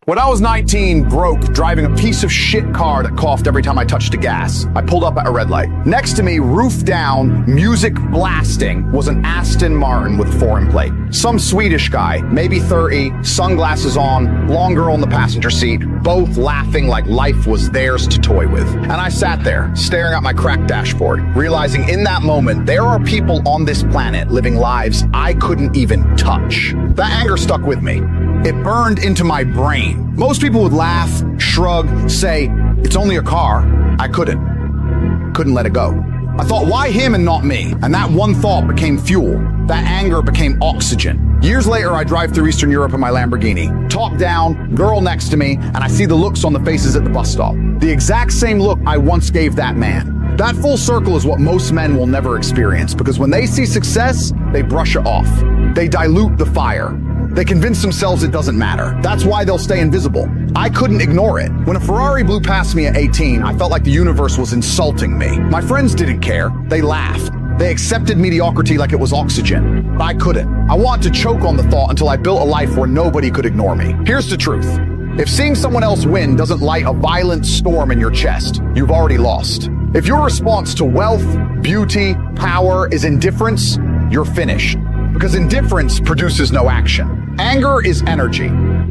When I was 19, broke, driving a piece of shit car that coughed every time I touched the gas, I pulled up at a red light. Next to me, roof down, music blasting, was an Aston Martin with a foreign plate. Some Swedish guy, maybe 30, sunglasses on, blonde girl in the passenger seat, both laughing like life was theirs to toy with. And I sat there, staring at my cracked dashboard, realizing in that moment, there are people on this planet living lives I couldn't even touch. That anger stuck with me. It burned into my brain. Most people would laugh, shrug, say, it's only a car. I couldn't let it go. I thought, why him and not me? And that one thought became fuel. That anger became oxygen. Years later, I drive through Eastern Europe in my Lamborghini. Top down, girl next to me, and I see the looks on the faces at the bus stop. The exact same look I once gave that man. That full circle is what most men will never experience, because when they see success, they brush it off. They dilute the fire. They convince themselves it doesn't matter. That's why they'll stay invisible. I couldn't ignore it. When a Ferrari blew past me at 18, I felt like the universe was insulting me. My friends didn't care. They laughed. They accepted mediocrity like it was oxygen. But I couldn't. I wanted to choke on the thought until I built a life where nobody could ignore me. Here's the truth. If seeing someone else win doesn't light a violent storm in your chest, you've already lost. If your response to wealth, beauty, power is indifference, you're finished. Because indifference produces no action. Anger is energy.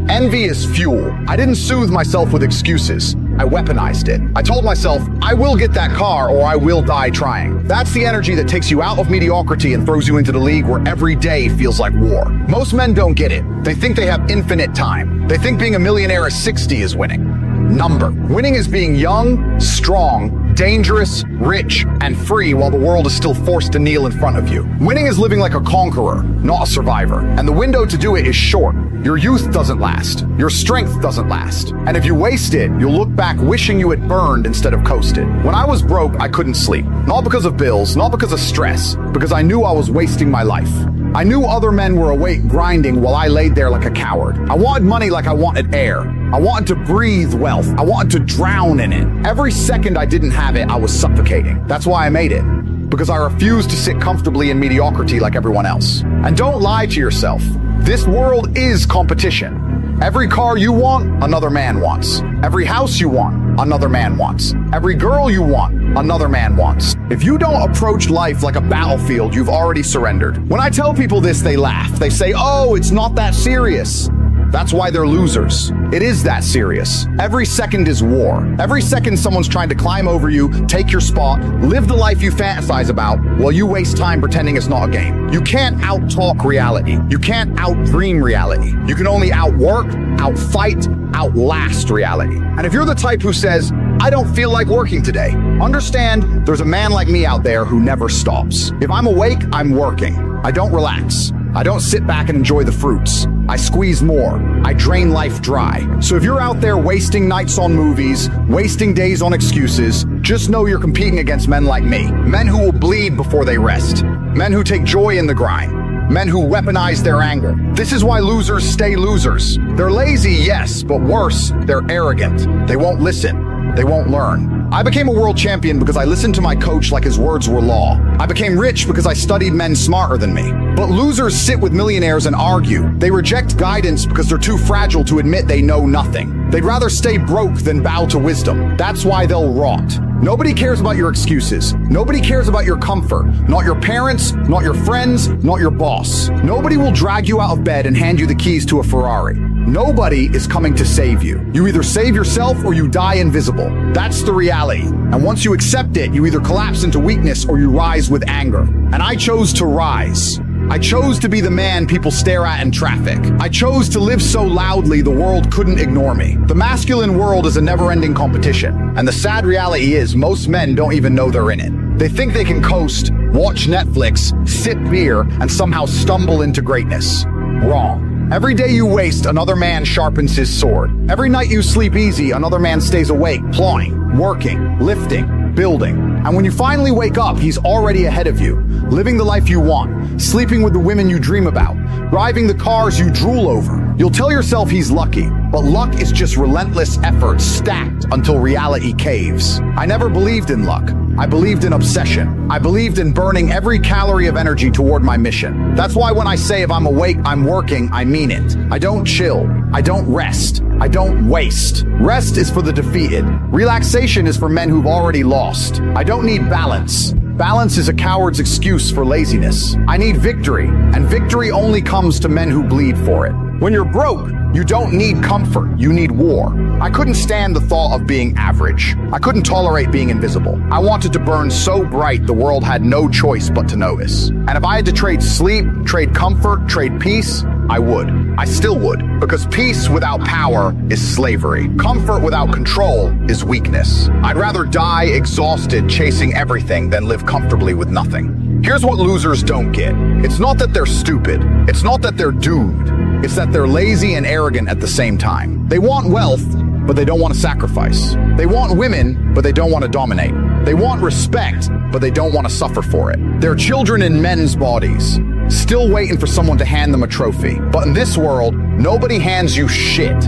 Envy is fuel. I didn't soothe myself with excuses. I weaponized it. I told myself, I will get that car or I will die trying. That's the energy that takes you out of mediocrity and throws you into the league where every day feels like war. Most men don't get it. They think they have infinite time. They think being a millionaire at 60 is winning. Number. Winning is being young, strong, dangerous, rich, and free while the world is still forced to kneel in front of you. Winning is living like a conqueror, not a survivor. And the window to do it is short. Your youth doesn't last. Your strength doesn't last. And if you waste it, you'll look back wishing you had burned instead of coasted. When I was broke, I couldn't sleep. Not because of bills, not because of stress, because I knew I was wasting my life. I knew other men were awake grinding while I laid there like a coward. I wanted money like I wanted air. I wanted to breathe wealth. I wanted to drown in it. Every second I didn't have it, I was suffocating. That's why I made it. Because I refused to sit comfortably in mediocrity like everyone else. And don't lie to yourself. This world is competition. Every car you want, another man wants. Every house you want, another man wants. Every girl you want, another man wants. If you don't approach life like a battlefield, you've already surrendered. When I tell people this, they laugh. They say, oh, it's not that serious. That's why they're losers. It is that serious. Every second is war. Every second someone's trying to climb over you, take your spot, live the life you fantasize about, while you waste time pretending it's not a game. You can't out-talk reality. You can't out-dream reality. You can only outwork, out-fight, outlast reality. And if you're the type who says, I don't feel like working today, understand there's a man like me out there who never stops. If I'm awake, I'm working. I don't relax. I don't sit back and enjoy the fruits. I squeeze more. I drain life dry. So if you're out there wasting nights on movies, wasting days on excuses, just know you're competing against men like me. Men who will bleed before they rest. Men who take joy in the grind. Men who weaponize their anger. This is why losers stay losers. They're lazy, yes, but worse, they're arrogant. They won't listen. They won't learn. I became a world champion because I listened to my coach like his words were law. I became rich because I studied men smarter than me. But losers sit with millionaires and argue. They reject guidance because they're too fragile to admit they know nothing. They'd rather stay broke than bow to wisdom. That's why they'll rot. Nobody cares about your excuses. Nobody cares about your comfort. Not your parents, not your friends, not your boss. Nobody will drag you out of bed and hand you the keys to a Ferrari. Nobody is coming to save you. You either save yourself or you die invisible. That's the reality. And once you accept it, you either collapse into weakness or you rise with anger. And I chose to rise. I chose to be the man people stare at in traffic. I chose to live so loudly the world couldn't ignore me. The masculine world is a never-ending competition. And the sad reality is most men don't even know they're in it. They think they can coast, watch Netflix, sip beer, and somehow stumble into greatness. Wrong. Every day you waste, another man sharpens his sword. Every night you sleep easy, another man stays awake, plowing, working, lifting, building. And when you finally wake up, he's already ahead of you, living the life you want, sleeping with the women you dream about, driving the cars you drool over, You'll tell yourself he's lucky, but luck is just relentless effort stacked until reality caves. I never believed in luck. I believed in obsession. I believed in burning every calorie of energy toward my mission. That's why when I say if I'm awake, I'm working, I mean it. I don't chill. I don't rest. I don't waste. Rest is for the defeated. Relaxation is for men who've already lost. I don't need balance. Balance is a coward's excuse for laziness. I need victory, and victory only comes to men who bleed for it. When you're broke, you don't need comfort, you need war. I couldn't stand the thought of being average. I couldn't tolerate being invisible. I wanted to burn so bright the world had no choice but to notice. And if I had to trade sleep, trade comfort, trade peace, I would. I still would. Because peace without power is slavery. Comfort without control is weakness. I'd rather die exhausted chasing everything than live comfortably with nothing. Here's what losers don't get. It's not that they're stupid. It's not that they're doomed. It's that they're lazy and arrogant at the same time. They want wealth, but they don't want to sacrifice. They want women, but they don't want to dominate. They want respect, but they don't want to suffer for it. They're children in men's bodies, still waiting for someone to hand them a trophy. But in this world, nobody hands you shit.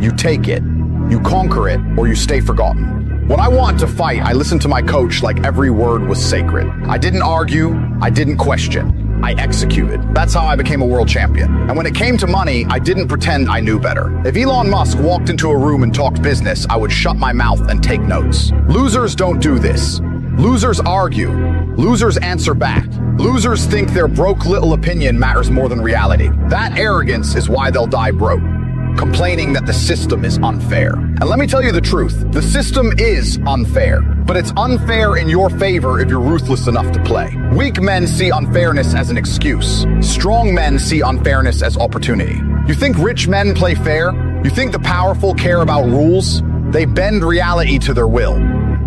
You take it, you conquer it, or you stay forgotten. When I wanted to fight, I listened to my coach like every word was sacred. I didn't argue, I didn't question. I executed. That's how I became a world champion. And when it came to money, I didn't pretend I knew better. If Elon Musk walked into a room and talked business, I would shut my mouth and take notes. Losers don't do this. Losers argue. Losers answer back. Losers think their broke little opinion matters more than reality. That arrogance is why they'll die broke, complaining that the system is unfair. And let me tell you the truth, the system is unfair, but it's unfair in your favor if you're ruthless enough to play. Weak men see unfairness as an excuse. Strong men see unfairness as opportunity. You think rich men play fair? You think the powerful care about rules? They bend reality to their will.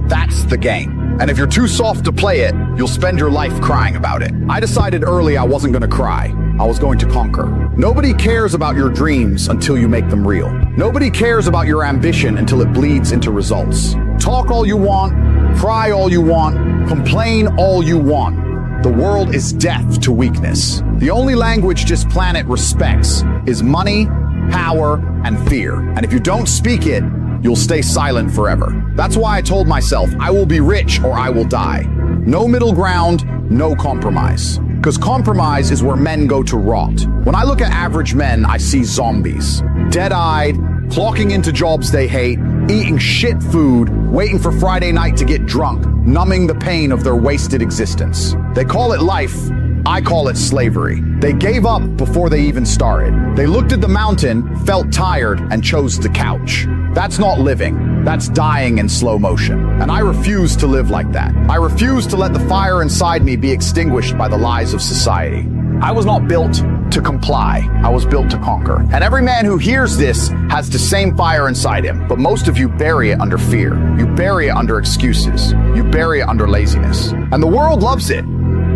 That's the game. And if you're too soft to play it, you'll spend your life crying about it. I decided early I wasn't going to cry. I was going to conquer. Nobody cares about your dreams until you make them real. Nobody cares about your ambition until it bleeds into results. Talk all you want, cry all you want, complain all you want. The world is deaf to weakness. The only language this planet respects is money, power, and fear. And if you don't speak it, you'll stay silent forever. That's why I told myself, I will be rich or I will die. No middle ground, no compromise. Because compromise is where men go to rot. When I look at average men, I see zombies. Dead-eyed, clocking into jobs they hate, eating shit food, waiting for Friday night to get drunk, numbing the pain of their wasted existence. They call it life. I call it slavery. They gave up before they even started. They looked at the mountain, felt tired, and chose the couch. That's not living. That's dying in slow motion. And I refuse to live like that. I refuse to let the fire inside me be extinguished by the lies of society. I was not built to comply. I was built to conquer. And every man who hears this has the same fire inside him. But most of you bury it under fear. You bury it under excuses. You bury it under laziness. And the world loves it.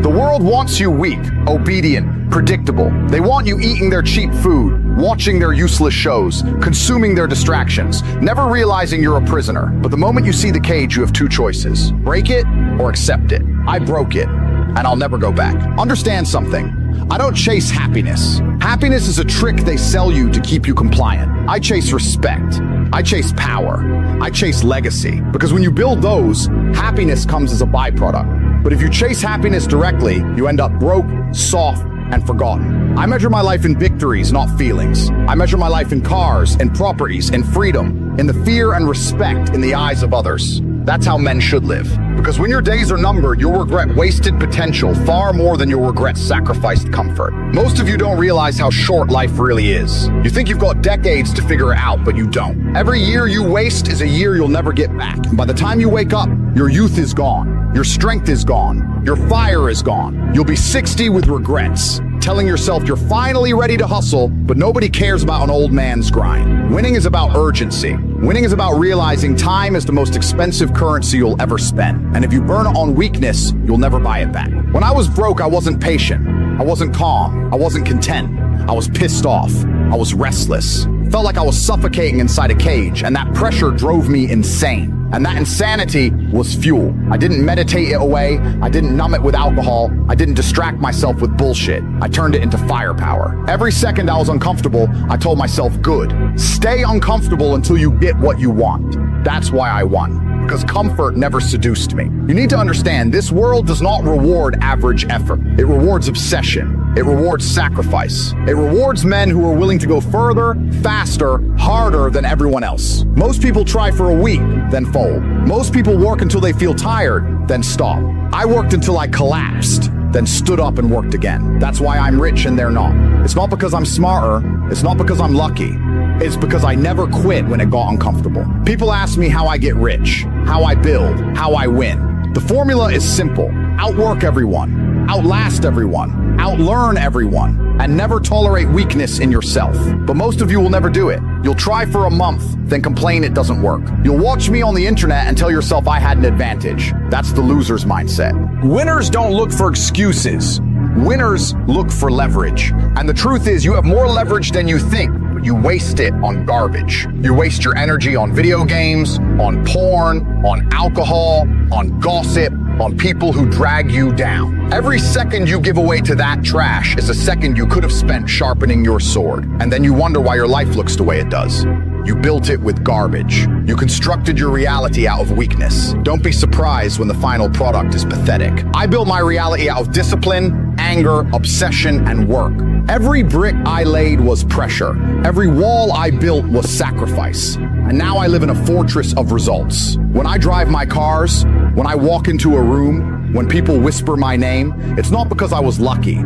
The world wants you weak, obedient, predictable. They want you eating their cheap food, watching their useless shows, consuming their distractions, never realizing you're a prisoner. But the moment you see the cage, you have two choices: break it or accept it. I broke it, and I'll never go back. Understand something. I don't chase happiness. Happiness is a trick they sell you to keep you compliant. I chase respect. I chase power. I chase legacy. Because when you build those, happiness comes as a byproduct. But if you chase happiness directly, you end up broke, soft, and forgotten. I measure my life in victories, not feelings. I measure my life in cars, in properties, in freedom, in the fear and respect in the eyes of others. That's how men should live. Because when your days are numbered, you'll regret wasted potential far more than you'll regret sacrificed comfort. Most of you don't realize how short life really is. You think you've got decades to figure it out, but you don't. Every year you waste is a year you'll never get back. And by the time you wake up, your youth is gone. Your strength is gone. Your fire is gone. You'll be 60 with regrets, telling yourself you're finally ready to hustle, but nobody cares about an old man's grind. Winning is about urgency. Winning is about realizing time is the most expensive currency you'll ever spend. And if you burn it on weakness, you'll never buy it back. When I was broke, I wasn't patient. I wasn't calm. I wasn't content. I was pissed off. I was restless. Felt like I was suffocating inside a cage, and that pressure drove me insane. And that insanity was fuel. I didn't meditate it away. I didn't numb it with alcohol. I didn't distract myself with bullshit. I turned it into firepower. Every second I was uncomfortable, I told myself, good. Stay uncomfortable until you get what you want. That's why I won. Because comfort never seduced me. You need to understand, this world does not reward average effort. It rewards obsession. It rewards sacrifice. It rewards men who are willing to go further, faster, harder than everyone else. Most people try for a week, then fold. Most people work until they feel tired, then stop. I worked until I collapsed, then stood up and worked again. That's why I'm rich and they're not. It's not because I'm smarter. It's not because I'm lucky. It's because I never quit when it got uncomfortable. People ask me how I get rich, how I build, how I win. The formula is simple. Outwork everyone, outlast everyone, outlearn everyone, and never tolerate weakness in yourself. But most of you will never do it. You'll try for a month, then complain it doesn't work. You'll watch me on the internet and tell yourself I had an advantage. That's the loser's mindset. Winners don't look for excuses. Winners look for leverage. And the truth is, you have more leverage than you think. You waste it on garbage. You waste your energy on video games, on porn, on alcohol, on gossip, on people who drag you down. Every second you give away to that trash is a second you could have spent sharpening your sword. And then you wonder why your life looks the way it does. You built it with garbage. You constructed your reality out of weakness. Don't be surprised when the final product is pathetic. I built my reality out of discipline, anger, obsession, and work. Every brick I laid was pressure. Every wall I built was sacrifice. And now I live in a fortress of results. When I drive my cars, when I walk into a room, when people whisper my name, it's not because I was lucky.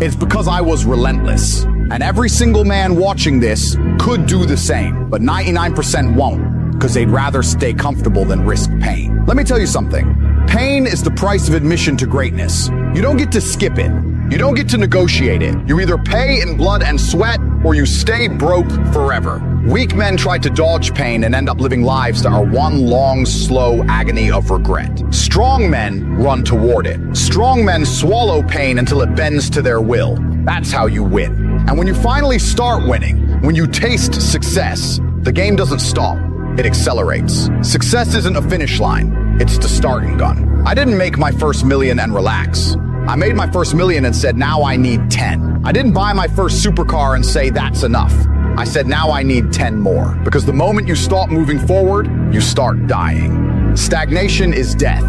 It's because I was relentless. And every single man watching this could do the same, but 99% won't, because they'd rather stay comfortable than risk pain. Let me tell you something. Pain is the price of admission to greatness. You don't get to skip it. You don't get to negotiate it. You either pay in blood and sweat, or you stay broke forever. Weak men try to dodge pain and end up living lives that are one long, slow agony of regret. Strong men run toward it. Strong men swallow pain until it bends to their will. That's how you win. And when you finally start winning, when you taste success, the game doesn't stop. It accelerates. Success isn't a finish line. It's the starting gun. I didn't make my first million and relax. I made my first million and said, now I need 10. I didn't buy my first supercar and say, that's enough. I said, now I need 10 more. Because the moment you stop moving forward, you start dying. Stagnation is death.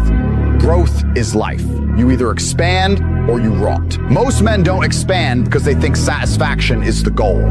Growth is life. You either expand or you rot. Most men don't expand because they think satisfaction is the goal.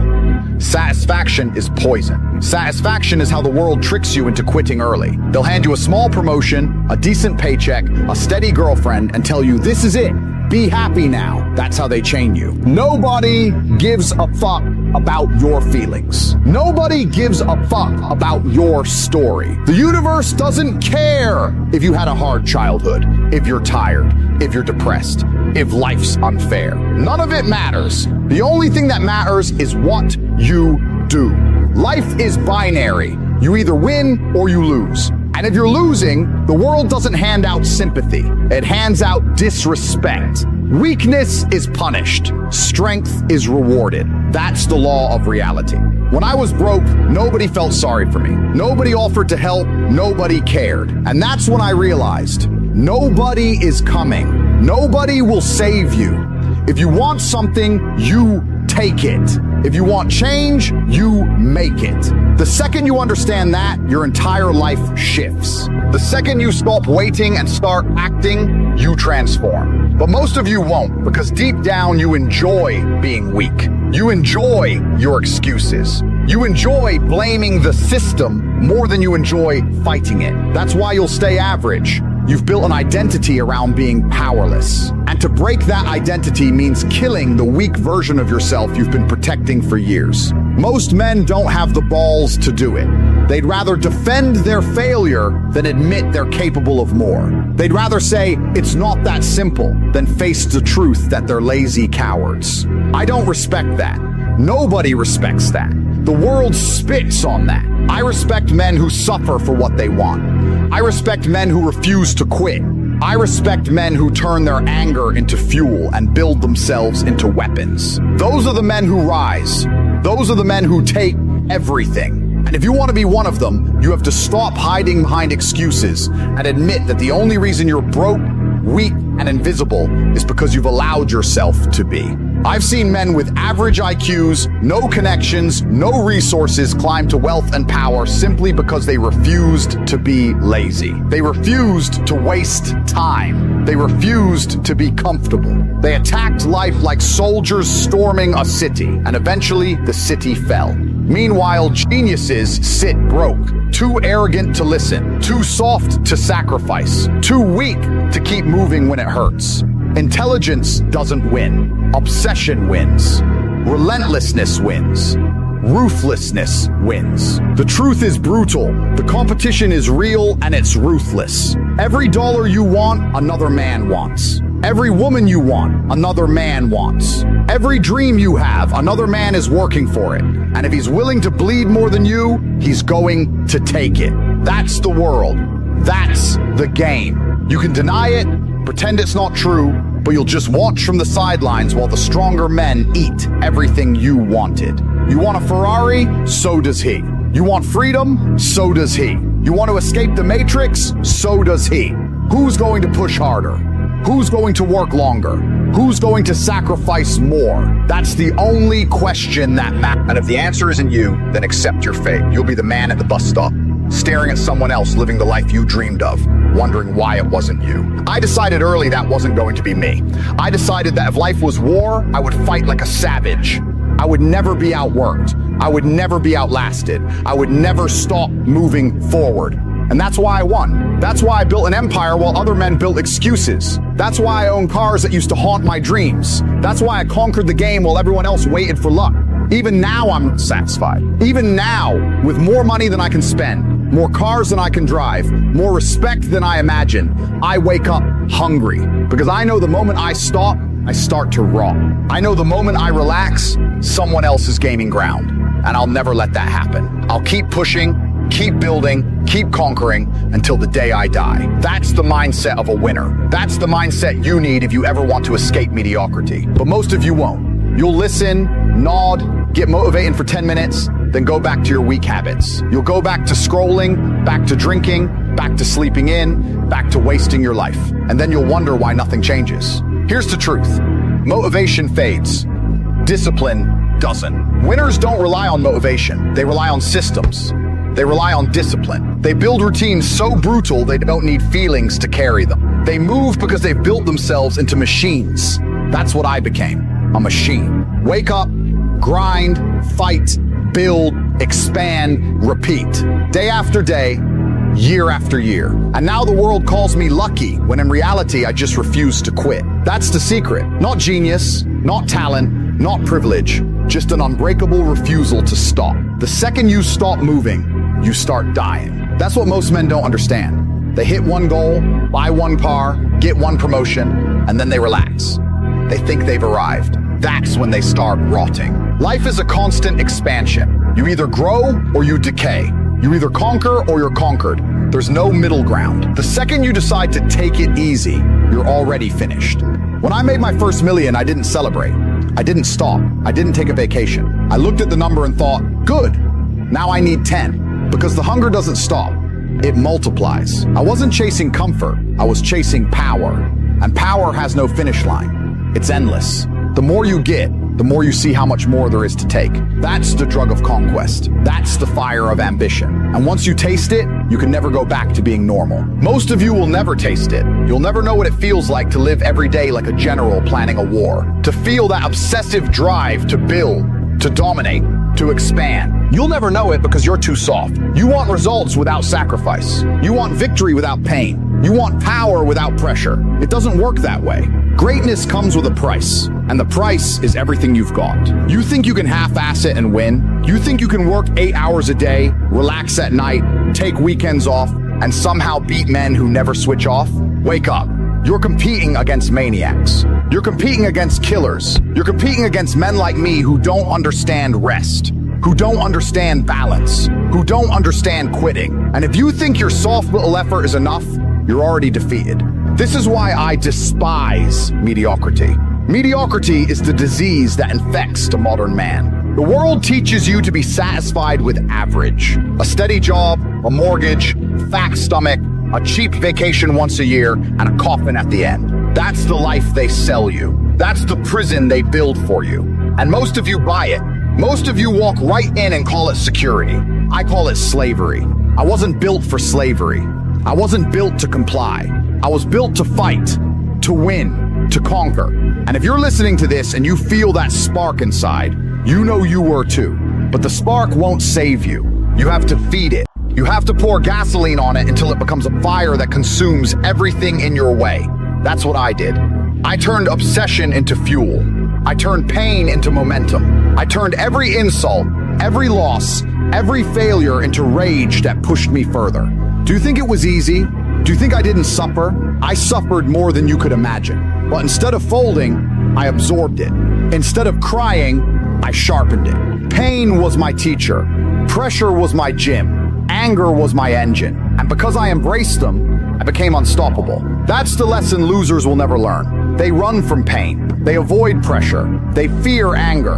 Satisfaction is poison. Satisfaction is how the world tricks you into quitting early. They'll hand you a small promotion, a decent paycheck, a steady girlfriend, and tell you, this is it. Be happy now. That's how they chain you. Nobody gives a fuck about your feelings. Nobody gives a fuck about your story. The universe doesn't care if you had a hard childhood, if you're tired, if you're depressed, if life's unfair. None of it matters. The only thing that matters is what you do. Life is binary. You either win or you lose. And if you're losing, the world doesn't hand out sympathy. It hands out disrespect. Weakness is punished. Strength is rewarded. That's the law of reality. When I was broke, nobody felt sorry for me. Nobody offered to help. Nobody cared. And that's when I realized, nobody is coming. Nobody will save you. If you want something, you take it. If you want change, you make it. The second you understand that, your entire life shifts. The second you stop waiting and start acting, you transform. But most of you won't, because deep down you enjoy being weak. You enjoy your excuses. You enjoy blaming the system more than you enjoy fighting it. That's why you'll stay average. You've built an identity around being powerless. And to break that identity means killing the weak version of yourself you've been protecting for years. Most men don't have the balls to do it. They'd rather defend their failure than admit they're capable of more. They'd rather say, it's not that simple, than face the truth that they're lazy cowards. I don't respect that. Nobody respects that. The world spits on that. I respect men who suffer for what they want. I respect men who refuse to quit. I respect men who turn their anger into fuel and build themselves into weapons. Those are the men who rise. Those are the men who take everything. And if you want to be one of them, you have to stop hiding behind excuses and admit that the only reason you're broke, weak, and invisible is because you've allowed yourself to be. I've seen men with average IQs, no connections, no resources climb to wealth and power simply because they refused to be lazy. They refused to waste time. They refused to be comfortable. They attacked life like soldiers storming a city, and eventually the city fell. Meanwhile, geniuses sit broke, too arrogant to listen, too soft to sacrifice, too weak to keep moving when it hurts. Intelligence doesn't win. Obsession wins. Relentlessness wins. Ruthlessness wins. The truth is brutal. The competition is real and it's ruthless. Every dollar you want, another man wants. Every woman you want, another man wants. Every dream you have, another man is working for it. And if he's willing to bleed more than you, he's going to take it. That's the world. That's the game. You can deny it, pretend it's not true, but you'll just watch from the sidelines while the stronger men eat everything you wanted. You want a Ferrari? So does he. You want freedom? So does he. You want to escape the Matrix? So does he. Who's going to push harder? Who's going to work longer? Who's going to sacrifice more? That's the only question that matters. And if the answer isn't you, then accept your fate. You'll be the man at the bus stop, staring at someone else living the life you dreamed of, wondering why it wasn't you. I decided early that wasn't going to be me. I decided that if life was war, I would fight like a savage. I would never be outworked. I would never be outlasted. I would never stop moving forward. And that's why I won. That's why I built an empire while other men built excuses. That's why I own cars that used to haunt my dreams. That's why I conquered the game while everyone else waited for luck. Even now, I'm not satisfied. Even now, with more money than I can spend, more cars than I can drive, more respect than I imagine, I wake up hungry. Because I know the moment I stop, I start to rot. I know the moment I relax, someone else is gaining ground. And I'll never let that happen. I'll keep pushing, keep building, keep conquering until the day I die. That's the mindset of a winner. That's the mindset you need if you ever want to escape mediocrity. But most of you won't. You'll listen, nod, get motivated for 10 minutes, then go back to your weak habits. You'll go back to scrolling, back to drinking, back to sleeping in, back to wasting your life. And then you'll wonder why nothing changes. Here's the truth. Motivation fades. Discipline doesn't. Winners don't rely on motivation. They rely on systems. They rely on discipline. They build routines so brutal they don't need feelings to carry them. They move because they've built themselves into machines. That's what I became, a machine. Wake up, grind, fight, build, expand, repeat. Day after day, year after year. And now the world calls me lucky, when in reality I just refuse to quit. That's the secret. Not genius, not talent, not privilege, just an unbreakable refusal to stop. The second you stop moving, you start dying. That's what most men don't understand. They hit one goal, buy one car, get one promotion, and then they relax. They think they've arrived. That's when they start rotting. Life is a constant expansion. You either grow or you decay. You either conquer or you're conquered. There's no middle ground. The second you decide to take it easy, you're already finished. When I made my first million, I didn't celebrate. I didn't stop. I didn't take a vacation. I looked at the number and thought, good, now I need 10. Because the hunger doesn't stop. It multiplies. I wasn't chasing comfort. I was chasing power. And power has no finish line. It's endless. The more you get, the more you see how much more there is to take. That's the drug of conquest. That's the fire of ambition. And once you taste it, you can never go back to being normal. Most of you will never taste it. You'll never know what it feels like to live every day like a general planning a war. To feel that obsessive drive to build, to dominate, to expand. You'll never know it because you're too soft. You want results without sacrifice. You want victory without pain. You want power without pressure. It doesn't work that way. Greatness comes with a price, and the price is everything you've got. You think you can half-ass it and win? You think you can work 8 hours a day, relax at night, take weekends off, and somehow beat men who never switch off? Wake up. You're competing against maniacs. You're competing against killers. You're competing against men like me who don't understand rest, who don't understand balance, who don't understand quitting. And if you think your soft little effort is enough, you're already defeated. This is why I despise mediocrity. Mediocrity is the disease that infects the modern man. The world teaches you to be satisfied with average. A steady job, a mortgage, fat stomach, a cheap vacation once a year, and a coffin at the end. That's the life they sell you. That's the prison they build for you. And most of you buy it. Most of you walk right in and call it security. I call it slavery. I wasn't built for slavery. I wasn't built to comply. I was built to fight, to win, to conquer. And if you're listening to this and you feel that spark inside, you know you were too. But the spark won't save you. You have to feed it. You have to pour gasoline on it until it becomes a fire that consumes everything in your way. That's what I did. I turned obsession into fuel. I turned pain into momentum. I turned every insult, every loss, every failure into rage that pushed me further. Do you think it was easy? Do you think I didn't suffer? I suffered more than you could imagine. But instead of folding, I absorbed it. Instead of crying, I sharpened it. Pain was my teacher. Pressure was my gym. Anger was my engine. And because I embraced them, I became unstoppable. That's the lesson losers will never learn. They run from pain. They avoid pressure. They fear anger.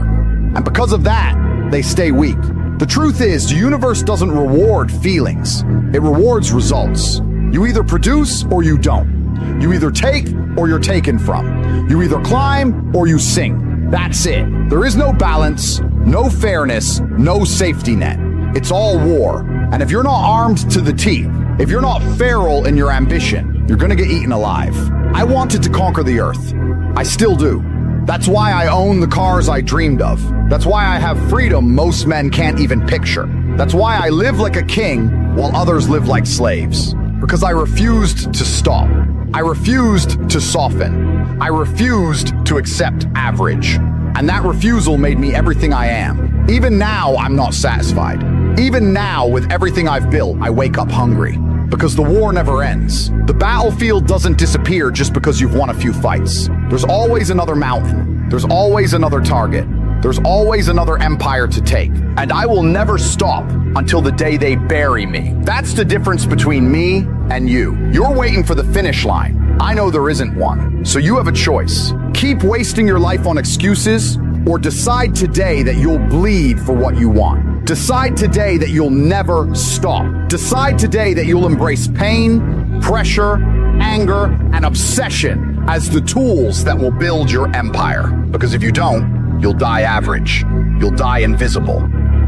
And because of that, they stay weak. The truth is, the universe doesn't reward feelings. It rewards results. You either produce or you don't. You either take or you're taken from. You either climb or you sink. That's it. There is no balance, no fairness, no safety net. It's all war. And if you're not armed to the teeth, if you're not feral in your ambition, you're gonna get eaten alive. I wanted to conquer the earth. I still do. That's why I own the cars I dreamed of. That's why I have freedom most men can't even picture. That's why I live like a king while others live like slaves. Because I refused to stop. I refused to soften. I refused to accept average. And that refusal made me everything I am. Even now, I'm not satisfied. Even now, with everything I've built, I wake up hungry. Because the war never ends. The battlefield doesn't disappear just because you've won a few fights. There's always another mountain. There's always another target. There's always another empire to take. And I will never stop until the day they bury me. That's the difference between me and you. You're waiting for the finish line. I know there isn't one. So you have a choice. Keep wasting your life on excuses, or decide today that you'll bleed for what you want. Decide today that you'll never stop. Decide today that you'll embrace pain, pressure, anger, and obsession as the tools that will build your empire. Because if you don't, you'll die average. You'll die invisible.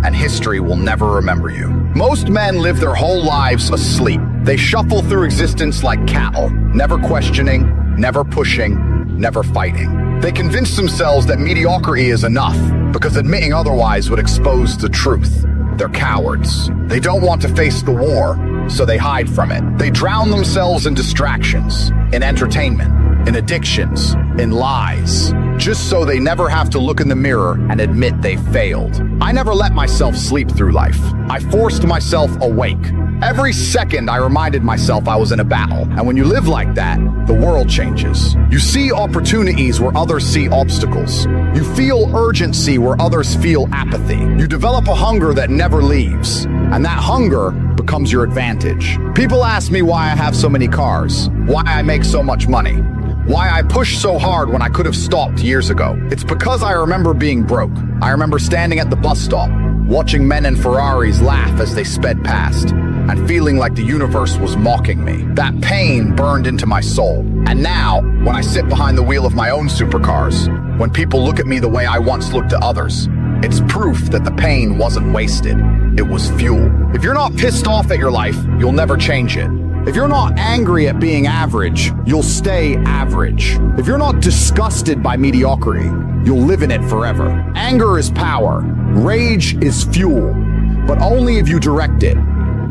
And history will never remember you. Most men live their whole lives asleep. They shuffle through existence like cattle, never questioning, never pushing, never fighting. They convince themselves that mediocrity is enough, because admitting otherwise would expose the truth. They're cowards. They don't want to face the war, so they hide from it. They drown themselves in distractions, in entertainment, in addictions, in lies, just so they never have to look in the mirror and admit they failed. I never let myself sleep through life. I forced myself awake. Every second I reminded myself I was in a battle. And when you live like that, the world changes. You see opportunities where others see obstacles. You feel urgency where others feel apathy. You develop a hunger that never leaves. And that hunger becomes your advantage. People ask me why I have so many cars, why I make so much money, why I push so hard when I could have stopped years ago. It's because I remember being broke. I remember standing at the bus stop, watching men in Ferraris laugh as they sped past, and feeling like the universe was mocking me. That pain burned into my soul. And now, when I sit behind the wheel of my own supercars, when people look at me the way I once looked at others, it's proof that the pain wasn't wasted. It was fuel. If you're not pissed off at your life, you'll never change it. If you're not angry at being average, you'll stay average. If you're not disgusted by mediocrity, you'll live in it forever. Anger is power. Rage is fuel. But only if you direct it.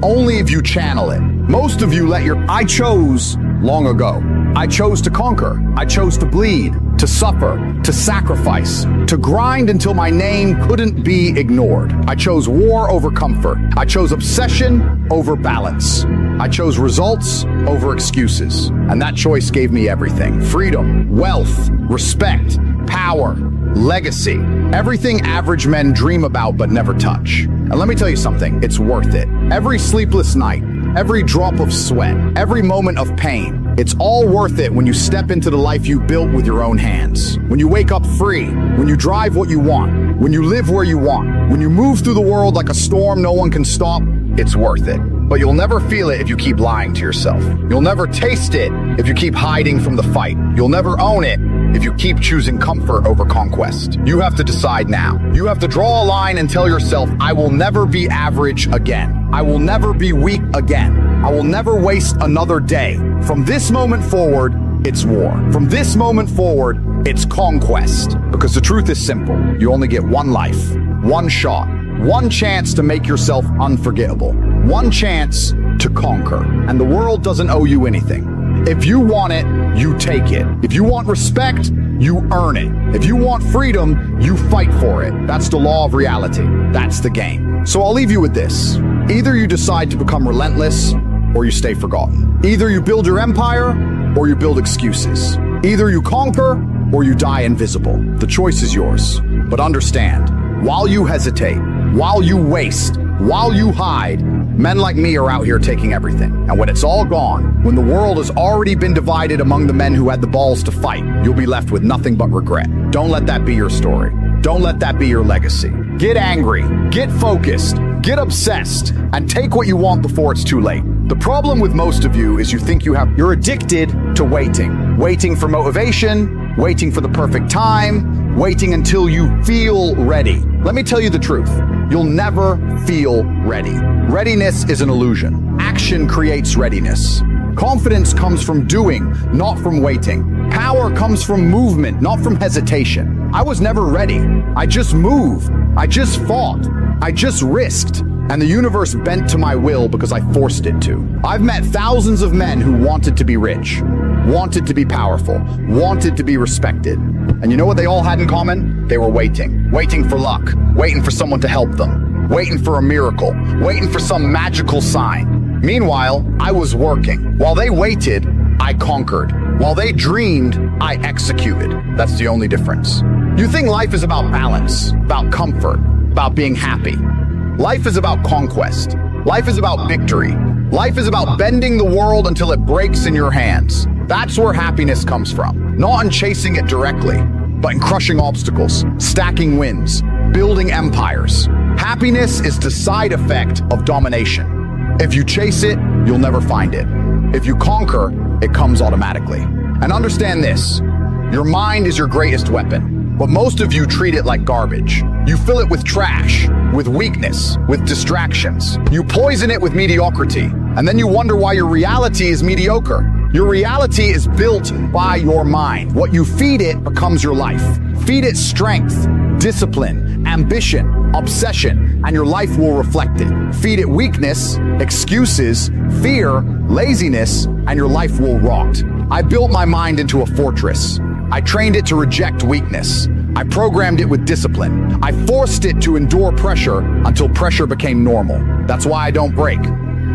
Only if you channel it. Most of you let your... I chose long ago. I chose to conquer. I chose to bleed, to suffer, to sacrifice, to grind until my name couldn't be ignored. I chose war over comfort. I chose obsession over balance. I chose results over excuses. And that choice gave me everything. Freedom, wealth, respect, power, legacy. Everything average men dream about but never touch. And let me tell you something, it's worth it. Every sleepless night, every drop of sweat, every moment of pain, It's all worth it when you step into the life you built with your own hands. When you wake up free, when you drive what you want, when you live where you want, when you move through the world like a storm no one can stop, it's worth it. But you'll never feel it if you keep lying to yourself. You'll never taste it if you keep hiding from the fight. You'll never own it if you keep choosing comfort over conquest. You have to decide now. You have to draw a line and tell yourself, I will never be average again. I will never be weak again. I will never waste another day. From this moment forward, it's war. From this moment forward, it's conquest. Because the truth is simple. You only get one life, one shot, one chance to make yourself unforgettable, one chance to conquer. And the world doesn't owe you anything. If you want it, you take it. If you want respect, you earn it. If you want freedom, you fight for it. That's the law of reality. That's the game. So I'll leave you with this. Either you decide to become relentless, or you stay forgotten. Either you build your empire, or you build excuses. Either you conquer, or you die invisible. The choice is yours. But understand, while you hesitate, while you waste, while you hide, men like me are out here taking everything. And when it's all gone, when the world has already been divided among the men who had the balls to fight, you'll be left with nothing but regret. Don't let that be your story. Don't let that be your legacy. Get angry, get focused, get obsessed, and take what you want before it's too late. The problem with most of you is you think you're addicted to waiting. Waiting for motivation, waiting for the perfect time, waiting until you feel ready. Let me tell you the truth. You'll never feel ready. Readiness is an illusion. Action creates readiness. Confidence comes from doing, not from waiting. Power comes from movement, not from hesitation. I was never ready. I just moved. I just fought. I just risked. And the universe bent to my will because I forced it to. I've met thousands of men who wanted to be rich, wanted to be powerful, wanted to be respected. And you know what they all had in common? They were waiting. Waiting for luck. Waiting for someone to help them. Waiting for a miracle. Waiting for some magical sign. Meanwhile, I was working. While they waited, I conquered. While they dreamed, I executed. That's the only difference. You think life is about balance, about comfort, about being happy. Life is about conquest. Life is about victory. Life is about bending the world until it breaks in your hands. That's where happiness comes from. Not in chasing it directly, but in crushing obstacles, stacking wins, building empires. Happiness is the side effect of domination. If you chase it, you'll never find it. If you conquer, it comes automatically. And understand this, your mind is your greatest weapon. But most of you treat it like garbage. You fill it with trash, with weakness, with distractions. You poison it with mediocrity, and then you wonder why your reality is mediocre. Your reality is built by your mind. What you feed it becomes your life. Feed it strength, discipline, ambition, obsession, and your life will reflect it. Feed it weakness, excuses, fear, laziness, and your life will rot. I built my mind into a fortress. I trained it to reject weakness. I programmed it with discipline. I forced it to endure pressure until pressure became normal. That's why I don't break.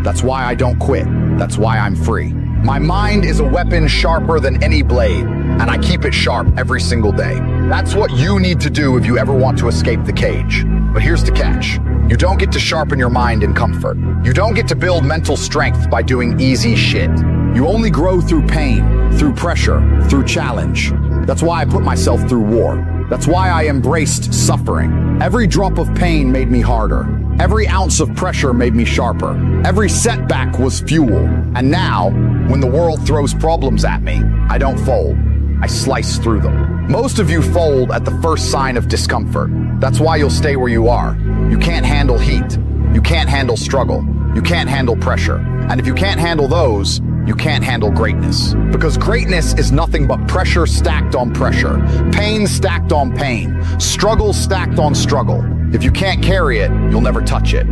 That's why I don't quit. That's why I'm free. My mind is a weapon sharper than any blade, and I keep it sharp every single day. That's what you need to do if you ever want to escape the cage. But here's the catch. You don't get to sharpen your mind in comfort. You don't get to build mental strength by doing easy shit. You only grow through pain, through pressure, through challenge. That's why I put myself through war. That's why I embraced suffering. Every drop of pain made me harder. Every ounce of pressure made me sharper. Every setback was fuel. And now, when the world throws problems at me, I don't fold. I slice through them. Most of you fold at the first sign of discomfort. That's why you'll stay where you are. You can't handle heat. You can't handle struggle. You can't handle pressure. And if you can't handle those, you can't handle greatness. Because greatness is nothing but pressure stacked on pressure, pain stacked on pain, struggle stacked on struggle. If you can't carry it, you'll never touch it.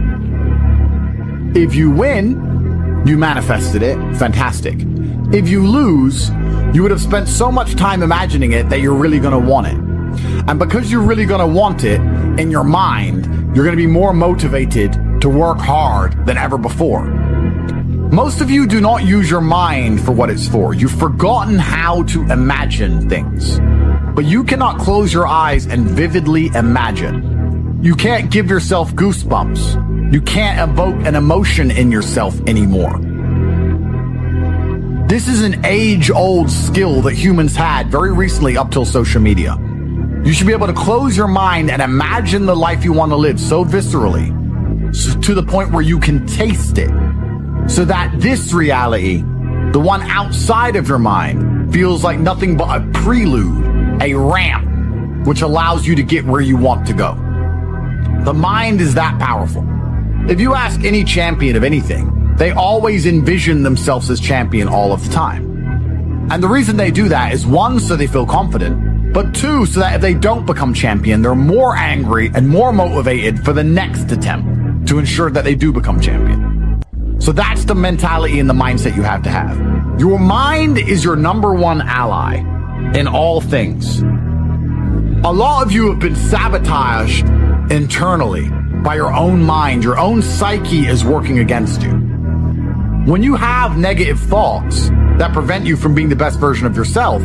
If you win, you manifested it, fantastic. If you lose, you would have spent so much time imagining it that you're really gonna want it. And because you're really gonna want it, in your mind, you're gonna be more motivated to work hard than ever before. Most of you do not use your mind for what it's for. You've forgotten how to imagine things. But you cannot close your eyes and vividly imagine. You can't give yourself goosebumps. You can't evoke an emotion in yourself anymore. This is an age-old skill that humans had very recently up till social media. You should be able to close your mind and imagine the life you want to live so viscerally, to the point where you can taste it, so that this reality, the one outside of your mind, feels like nothing but a prelude, a ramp, which allows you to get where you want to go. The mind is that powerful. If you ask any champion of anything, they always envision themselves as champion all of the time. And the reason they do that is, one, so they feel confident, but two, so that if they don't become champion, they're more angry and more motivated for the next attempt to ensure that they do become champion. So that's the mentality and the mindset you have to have. Your mind is your number one ally in all things. A lot of you have been sabotaged internally by your own mind. Your own psyche is working against you. When you have negative thoughts that prevent you from being the best version of yourself,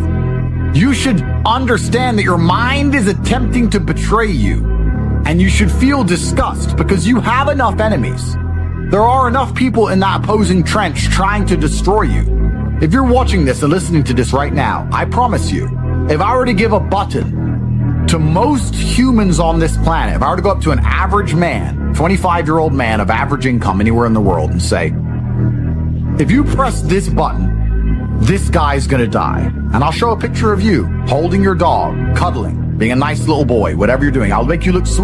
you should understand that your mind is attempting to betray you, and you should feel disgust because you have enough enemies. There are enough people in that opposing trench trying to destroy you. If you're watching this and listening to this right now, I promise you, if I were to give a button to most humans on this planet, if I were to go up to an average man, 25-year-old man of average income anywhere in the world, and say, if you press this button, this guy's gonna die. And I'll show a picture of you holding your dog, cuddling, being a nice little boy, whatever you're doing. I'll make you look sweet.